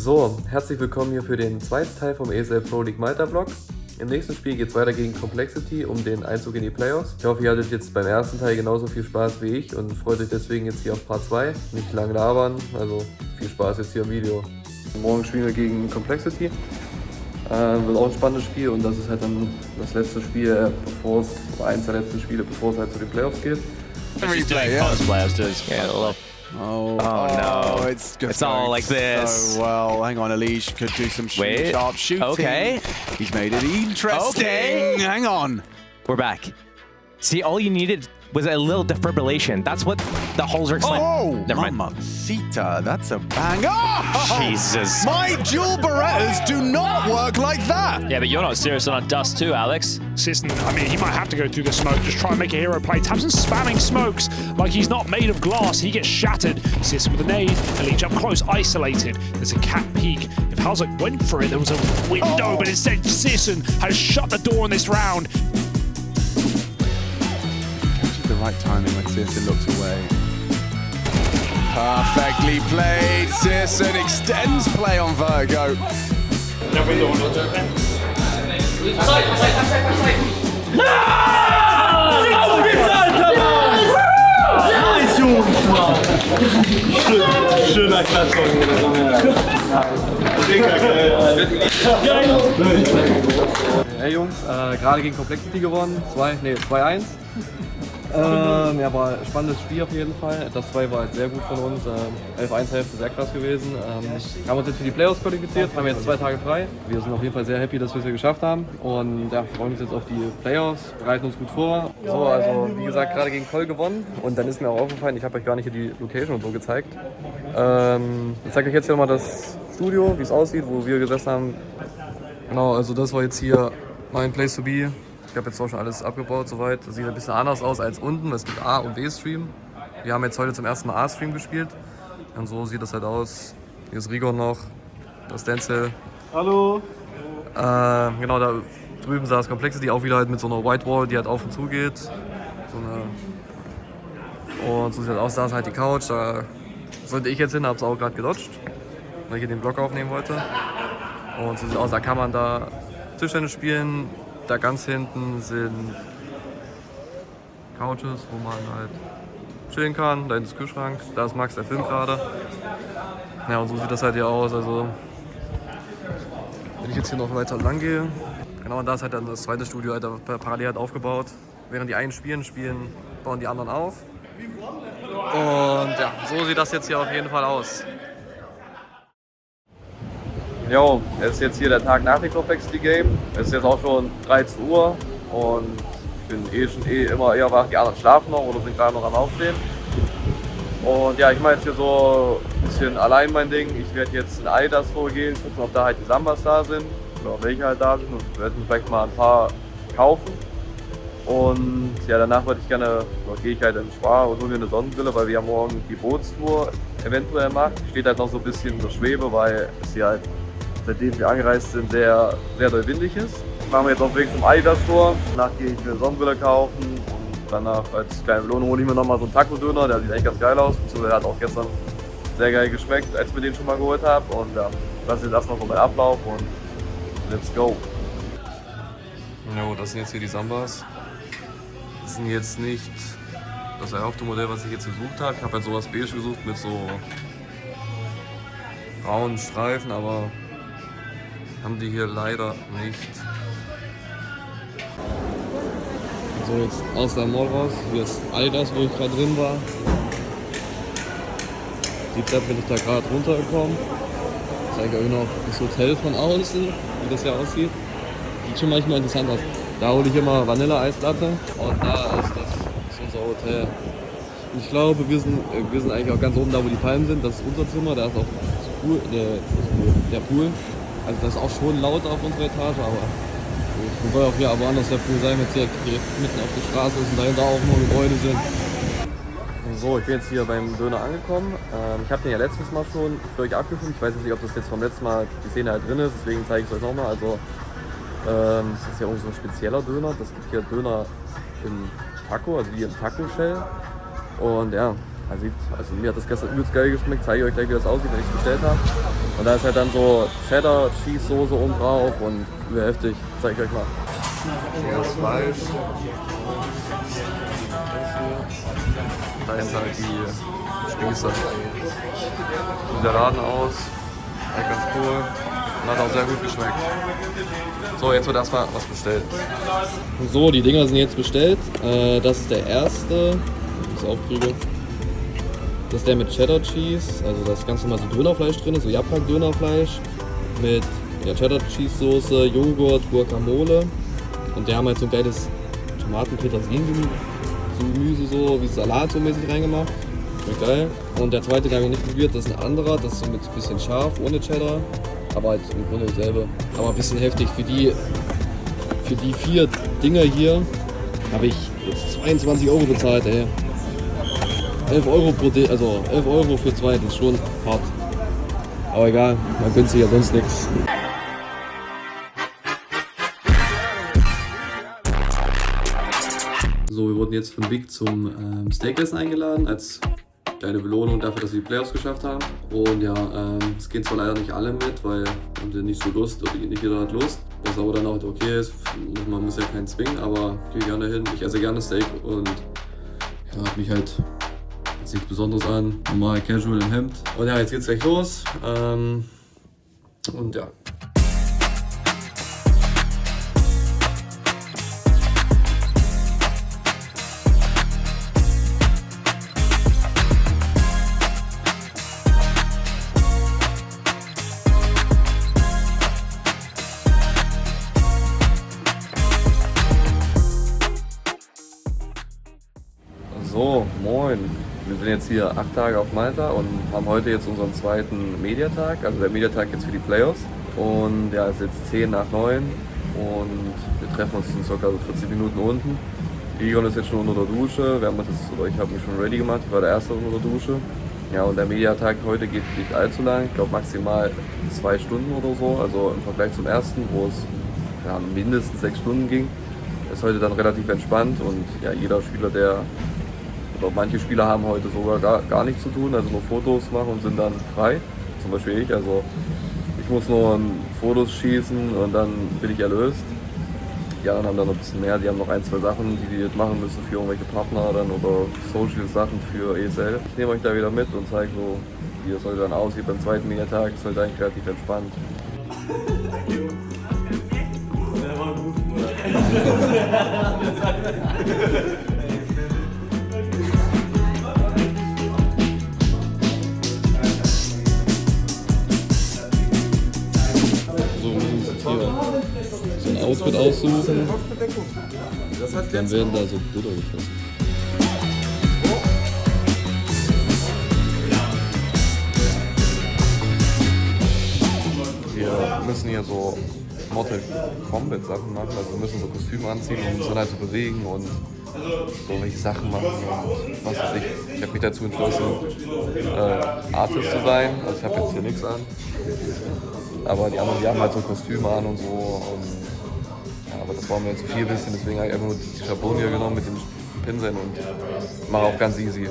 So, herzlich willkommen hier für den zweiten Teil vom ESL Pro League Malta Vlog. Im nächsten Spiel geht es weiter gegen Complexity um den Einzug in die Playoffs. Ich hoffe, ihr hattet jetzt beim ersten Teil genauso viel Spaß wie ich und freut euch deswegen jetzt hier auf Part 2. Nicht lang labern, also viel Spaß jetzt hier im Video. Morgen spielen wir gegen Complexity. Wird auch ein spannendes Spiel und das ist halt dann das letzte Spiel, eins der letzten Spiele, bevor es halt zu den Playoffs geht. Oh no, it's all like this. So well, hang on, Elise could do some sharp shooting. Okay. He's made it interesting. Okay. Hang on. We're back. See, all you needed was a little defibrillation. That's what the holes are explaining. Oh, Never mind. Mamacita, that's a bang. Oh! Jesus. My dual Berettas do not work like that. Yeah, but you're not serious on a dust too, Alex. Sisson, I mean, he might have to go through the smoke, just try and make a hero play. Tamsin spamming smokes like he's not made of glass. He gets shattered. Sisson with a nade, Elite up close, isolated. There's a cat peek. If Halzak went for it, there was a window, but instead Sisson has shut the door in this round. The right timing when Sisson looks away. Perfectly played. Sisson extends play on Virgo. Schöner Klatsch. Hey Jungs, gerade gegen Complexity gewonnen, 2-1. Ja, war ein spannendes Spiel auf jeden Fall. Das 2 war halt sehr gut von uns. 11-1 Hälfte, sehr krass gewesen. Haben uns jetzt für die Playoffs qualifiziert, haben jetzt 2 Tage frei. Wir sind auf jeden Fall sehr happy, dass wir es hier geschafft haben. Und ja, freuen uns jetzt auf die Playoffs, bereiten uns gut vor. So, also wie gesagt, gerade gegen Koll gewonnen. Und dann ist mir auch aufgefallen, ich habe euch gar nicht hier die Location und so gezeigt. Ich zeige euch jetzt hier mal das Studio, wie es aussieht, wo wir gesessen haben. Genau, also das war jetzt hier mein Place to be. Ich habe jetzt auch schon alles abgebaut soweit. Das sieht ein bisschen anders aus als unten. Es gibt A- und B-Stream. Wir haben jetzt heute zum ersten Mal A-Stream gespielt. Und so sieht das halt aus. Hier ist Rigor noch, das Denzel. Hallo. Genau, da drüben saß Complexity auch wieder halt mit so einer White Wall, die halt auf und zu geht. Und so sieht halt aus, da ist halt die Couch. Da sollte ich jetzt hin, habe es auch gerade gedodged, weil ich hier den Vlog aufnehmen wollte. Und so sieht aus, da kann man da Tischtennis spielen. Da ganz hinten sind Couches, wo man halt chillen kann. Da hinten ist Kühlschrank, da ist Max, der filmt gerade. Ja, und so sieht das halt hier aus. Also, wenn ich jetzt hier noch weiter lang gehe, genau, und da ist halt dann das zweite Studio halt parallel halt aufgebaut. Während die einen spielen, bauen die anderen auf. Und ja, so sieht das jetzt hier auf jeden Fall aus. Jo, es ist jetzt hier der Tag nach dem Complexity Game. Es ist jetzt auch schon 13 Uhr und ich bin immer eher wach. Die anderen schlafen noch oder sind gerade noch am Aufstehen. Und ja, ich mache jetzt hier so ein bisschen allein mein Ding. Ich werde jetzt in Adidas vorgehen, gucken, ob da halt die Sambas da sind oder welche halt da sind und werde mir vielleicht mal ein paar kaufen. Und ja, danach gehe ich halt in Spar und hole mir eine Sonnenbrille, weil wir ja morgen die Bootstour eventuell machen. Steht halt noch so ein bisschen in der Schwebe, weil es hier halt, seitdem wir angereist sind, sehr, sehr doll windig ist. Machen wir jetzt auf dem Weg zum Adidas Store. Danach gehe ich mir eine Sonnenbrille kaufen und danach als kleine Belohnung hole ich mir nochmal so einen Taco-Döner. Der sieht echt ganz geil aus. Der hat auch gestern sehr geil geschmeckt, als wir den schon mal geholt haben. Und ja, das ist jetzt erstmal so mein Ablauf und let's go. Jo, das sind jetzt hier die Sambas. Das sind jetzt nicht das erhoffte Modell, was ich jetzt gesucht habe. Ich habe halt sowas beige gesucht mit so braunen Streifen, aber haben die hier leider nicht. So, jetzt aus der Mall raus. Hier ist all das, wo ich gerade drin war. Die Treppe bin ich da gerade runtergekommen. Ich zeige euch noch das Hotel von außen, wie das hier aussieht. Sieht schon manchmal interessant aus. Da hole ich immer Vanille-Eislatte und da ist unser Hotel. Und ich glaube, wir sind eigentlich auch ganz oben da, wo die Palmen sind. Das ist unser Zimmer, da ist auch der Pool. Also das ist auch schon laut auf unserer Etage, aber wobei auch hier woanders der Pool sein, jetzt direkt mitten auf der Straße ist und dahinter auch nur Gebäude sind. So, ich bin jetzt hier beim Döner angekommen. Ich habe den ja letztes Mal schon für euch abgefilmt. Ich weiß nicht, ob das jetzt vom letzten Mal die Szene halt drin ist, deswegen zeige ich es euch nochmal. Also, das ist ja auch so ein spezieller Döner. Das gibt hier Döner in Taco, also wie im Taco-Shell. Und ja, also mir hat das gestern übelst geil geschmeckt. Zeige ich euch gleich, wie das aussieht, wenn ich es bestellt habe. Und da ist halt dann so Cheddar, Cheese Soße oben drauf und übel heftig. Zeig ich euch mal. Hier ist Fleisch. Da ist halt die Spieße. Sieht der Laden aus. Echt ganz cool. Und hat auch sehr gut geschmeckt. So, jetzt wird erstmal was bestellt. So, die Dinger sind jetzt bestellt. Das ist der erste. Ich muss aufkriege. Das ist der mit Cheddar Cheese. Also da ist ganz normal so Dönerfleisch drin, so Japrak Dönerfleisch. Mit Cheddar Cheese Soße, Joghurt, Guacamole. Und der haben halt so ein geiles Tomaten-Petersilien-Gemüse, so wie Salat so mäßig reingemacht. Schmeckt geil. Und der zweite, den habe ich nicht probiert, das ist ein anderer. Das ist so mit ein bisschen scharf, ohne Cheddar. Aber halt im Grunde dasselbe. Aber ein bisschen heftig. Für die 4 Dinger hier habe ich jetzt 22 € bezahlt, ey. 11 € also 11 € für 2, das ist schon hart. Aber egal, man gönnt sich ja sonst nichts. So, wir wurden jetzt von Big zum Steakessen eingeladen, als kleine Belohnung dafür, dass wir die Playoffs geschafft haben. Und ja, es gehen zwar leider nicht alle mit, weil haben nicht so Lust, oder nicht jeder hat Lust. Was aber dann auch okay ist, man muss ja keinen zwingen, aber ich gehe gerne hin. Ich esse gerne Steak und ja, hab mich halt nichts Besonderes an, normal casual im Hemd. Und ja, jetzt geht's gleich los. Und ja. So, moin. Wir sind jetzt hier 8 Tage auf Malta und haben heute jetzt unseren zweiten Mediatag, also der Mediatag jetzt für die Playoffs. Und ja, es ist jetzt 10 nach 9 und wir treffen uns in ca. 40 Minuten unten. Egon ist jetzt schon unter der Dusche, ich habe mich schon ready gemacht, ich war der Erste unter der Dusche. Ja, und der Mediatag heute geht nicht allzu lang, ich glaube maximal 2 Stunden oder so, also im Vergleich zum ersten, wo es ja, mindestens 6 Stunden ging, ist heute dann relativ entspannt und ja, jeder Spieler, manche Spieler haben heute sogar gar nichts zu tun, also nur Fotos machen und sind dann frei. Zum Beispiel ich, also ich muss nur Fotos schießen und dann bin ich erlöst. Die anderen haben dann noch ein bisschen mehr, die haben noch 1, 2 Sachen, die jetzt machen müssen für irgendwelche Partner dann oder Social-Sachen für ESL. Ich nehme euch da wieder mit und zeige so, wie es heute dann aussieht beim zweiten Mediatag. Es ist heute eigentlich relativ entspannt. So ein Outfit aussuchen, dann werden da so Butter gefressen. Wir müssen hier so Mortal Kombat Sachen machen, also wir müssen so Kostüme anziehen und uns dann halt so bewegen und so welche Sachen machen und was weiß ich. Ich habe mich dazu entschlossen, Artist zu sein, also ich habe jetzt hier nichts an. Aber die anderen, die haben halt so Kostüme an und so. Und, ja, aber das war mir zu viel bisschen, deswegen habe ich einfach nur die Schablone hier genommen mit den Pinseln und mache auch ganz easy.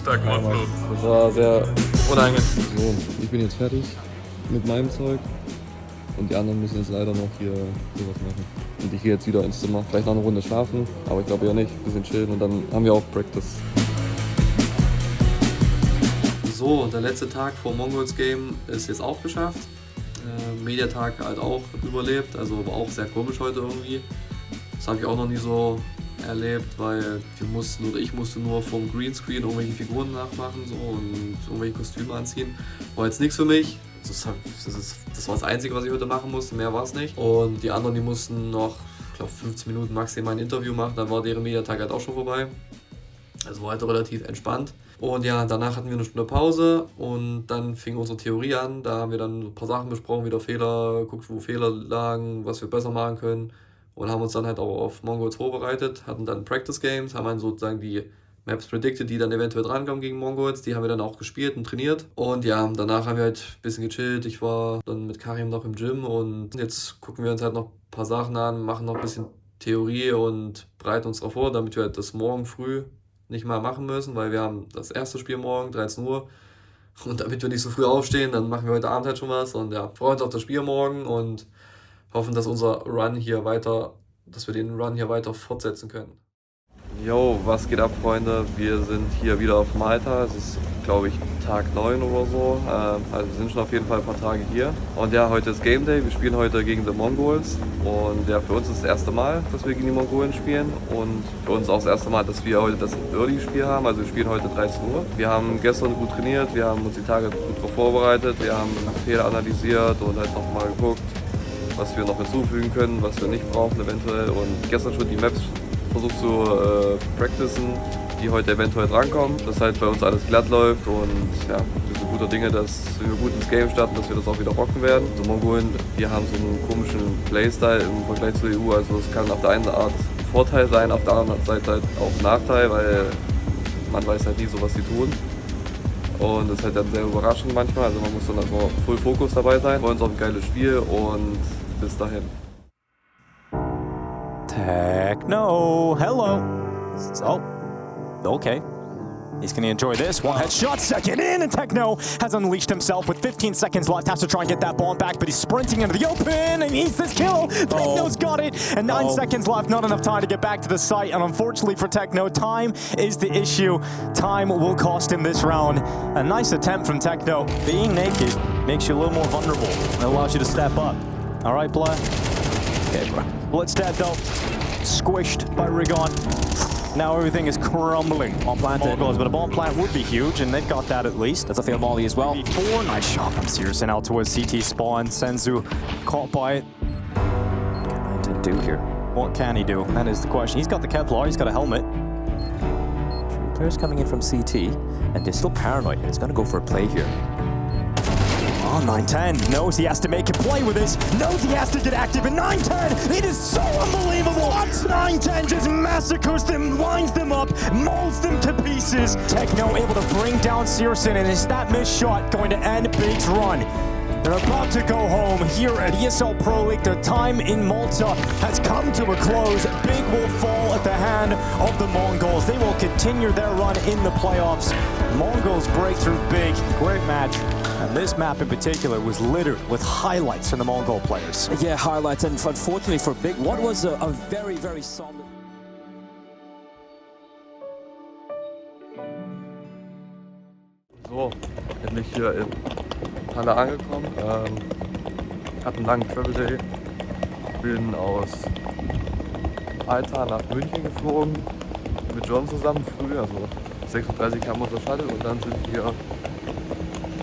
Das war sehr unangenehm. So, ich bin jetzt fertig mit meinem Zeug. Und die anderen müssen jetzt leider noch hier sowas machen. Und ich gehe jetzt wieder ins Zimmer, vielleicht noch eine Runde schlafen, aber ich glaube eher nicht, ein bisschen chillen und dann haben wir auch Practice. So, der letzte Tag vor Mongols Game ist jetzt auch geschafft. Mediatag halt auch überlebt, also war auch sehr komisch heute irgendwie. Das habe ich auch noch nie so erlebt, weil ich musste nur vom Greenscreen irgendwelche Figuren nachmachen so, und irgendwelche Kostüme anziehen. War jetzt nichts für mich. Das war das Einzige, was ich heute machen musste, mehr war es nicht. Und die anderen, die mussten noch, ich glaube 15 Minuten maximal ein Interview machen, dann war deren Mediatag halt auch schon vorbei. Also war halt relativ entspannt. Und ja, danach hatten wir eine Stunde Pause und dann fing unsere Theorie an. Da haben wir dann ein paar Sachen besprochen, wieder Fehler, geguckt, wo Fehler lagen, was wir besser machen können. Und haben uns dann halt auch auf Mongols vorbereitet, hatten dann Practice Games, haben dann sozusagen die Maps predicted, die dann eventuell drankommen gegen Mongols. Die haben wir dann auch gespielt und trainiert. Und ja, danach haben wir halt ein bisschen gechillt. Ich war dann mit Karim noch im Gym und jetzt gucken wir uns halt noch ein paar Sachen an, machen noch ein bisschen Theorie und bereiten uns darauf vor, damit wir halt das morgen früh nicht mal machen müssen, weil wir haben das erste Spiel morgen, 13 Uhr. Und damit wir nicht so früh aufstehen, dann machen wir heute Abend halt schon was. Und ja, freuen uns auf das Spiel morgen und hoffen, dass wir den Run hier weiter fortsetzen können. Yo, was geht ab, Freunde? Wir sind hier wieder auf Malta. Es ist, glaube ich, Tag 9 oder so. Also wir sind schon auf jeden Fall ein paar Tage hier. Und ja, heute ist Game Day. Wir spielen heute gegen die Mongols. Und ja, für uns ist das erste Mal, dass wir gegen die Mongolen spielen. Und für uns auch das erste Mal, dass wir heute das Early-Spiel haben. Also wir spielen heute 13 Uhr. Wir haben gestern gut trainiert. Wir haben uns die Tage gut darauf vorbereitet. Wir haben Fehler analysiert und halt nochmal geguckt, was wir noch hinzufügen können, was wir nicht brauchen eventuell. Und gestern schon die Maps versucht zu practicen, die heute eventuell drankommen, dass halt bei uns alles glatt läuft und ja, wir sind guter Dinge, dass wir gut ins Game starten, dass wir das auch wieder rocken werden. Die Mongolen, die haben so einen komischen Playstyle im Vergleich zur EU, also es kann auf der einen Art ein Vorteil sein, auf der anderen Seite halt auch ein Nachteil, weil man weiß halt nie so, was sie tun. Und das ist halt dann sehr überraschend manchmal, also man muss dann also Full Fokus dabei sein. Wir freuen uns auf ein geiles Spiel und bis dahin. Techno, hello. Oh, okay. He's going to enjoy this. One headshot, second in, and Techno has unleashed himself with 15 seconds left. Has to try and get that bomb back, but he's sprinting into the open, and he's this kill. Techno's got it, and 9 seconds left. Not enough time to get back to the site, and unfortunately for Techno, time is the issue. Time will cost him this round. A nice attempt from Techno. Being naked makes you a little more vulnerable, and allows you to step up. All right, player? Okay, bro. Blitz dead, though. Squished by Rigon. Now everything is crumbling. Bomb planted. But a bomb plant would be huge, and they've got that at least. That's a failed molly as well. 4, nice shot from Searson out towards CT spawn. Senzu caught by it. What can Nine10 do here? What can he do? That is the question. He's got the Kevlar, he's got a helmet. Players coming in from CT, and they're still paranoid. He's gonna go for a play here. Oh, Nine10 knows he has to make a play with this, knows he has to get active, and Nine10, it is so unbelievable! Nine10 just massacres them, winds them up, molds them to pieces. Techno able to bring down Searson, and is that missed shot going to end Big's run? They're about to go home here at ESL Pro League. Their time in Malta has come to a close. Big will fall at the hand of the Mongols. They will continue their run in the playoffs. Mongols break through Big. Great match. And this map in particular was littered with highlights from the Mongol players. Yeah, highlights. And unfortunately for Big, what was a very, very solid... So, endlich hier in Halle angekommen. Hatte einen langen Travel Day. Bin aus Malta nach München geflogen. Mit John zusammen früh, also 6:30 kam unser Shuttle und dann sind wir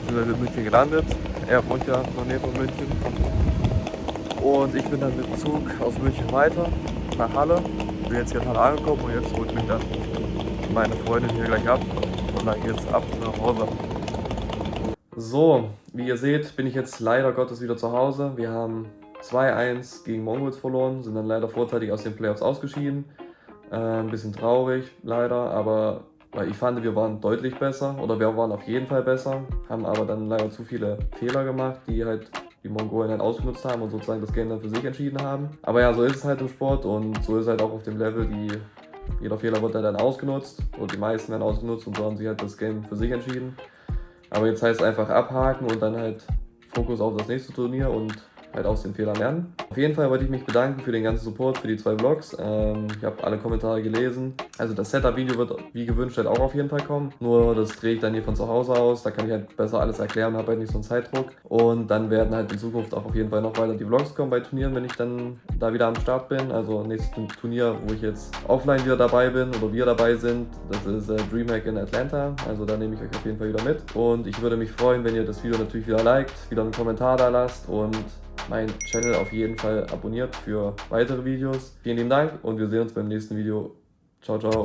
in München gelandet. Er wohnt ja in der Nähe von München. Und ich bin dann mit dem Zug aus München weiter nach Halle. Bin jetzt hier in Halle angekommen und jetzt holt mich dann meine Freundin hier gleich ab. Und dann geht's ab nach Hause. So, wie ihr seht, bin ich jetzt leider Gottes wieder zu Hause. Wir haben 2-1 gegen Mongols verloren, sind dann leider vorzeitig aus den Playoffs ausgeschieden. Ein bisschen traurig, leider, aber weil ich fand, wir waren deutlich besser oder wir waren auf jeden Fall besser, haben aber dann leider zu viele Fehler gemacht, die halt die Mongolen halt ausgenutzt haben und sozusagen das Game dann für sich entschieden haben. Aber ja, so ist es halt im Sport und so ist es halt auch auf dem Level, jeder Fehler wird dann ausgenutzt oder die meisten werden ausgenutzt und so haben sie halt das Game für sich entschieden. Aber jetzt heißt es einfach abhaken und dann halt Fokus auf das nächste Turnier und halt aus den Fehlern lernen. Auf jeden Fall wollte ich mich bedanken für den ganzen Support, für die 2 Vlogs. Ich habe alle Kommentare gelesen. Also das Setup-Video wird wie gewünscht halt auch auf jeden Fall kommen. Nur das drehe ich dann hier von zu Hause aus. Da kann ich halt besser alles erklären, habe halt nicht so einen Zeitdruck. Und dann werden halt in Zukunft auch auf jeden Fall noch weiter die Vlogs kommen bei Turnieren, wenn ich dann da wieder am Start bin. Also nächstes Turnier, wo ich jetzt offline wieder dabei bin oder wir dabei sind, das ist DreamHack in Atlanta. Also da nehme ich euch auf jeden Fall wieder mit. Und ich würde mich freuen, wenn ihr das Video natürlich wieder liked, wieder einen Kommentar da lasst und meinen Channel auf jeden Fall abonniert für weitere Videos. Vielen lieben Dank und wir sehen uns beim nächsten Video. Ciao, ciao.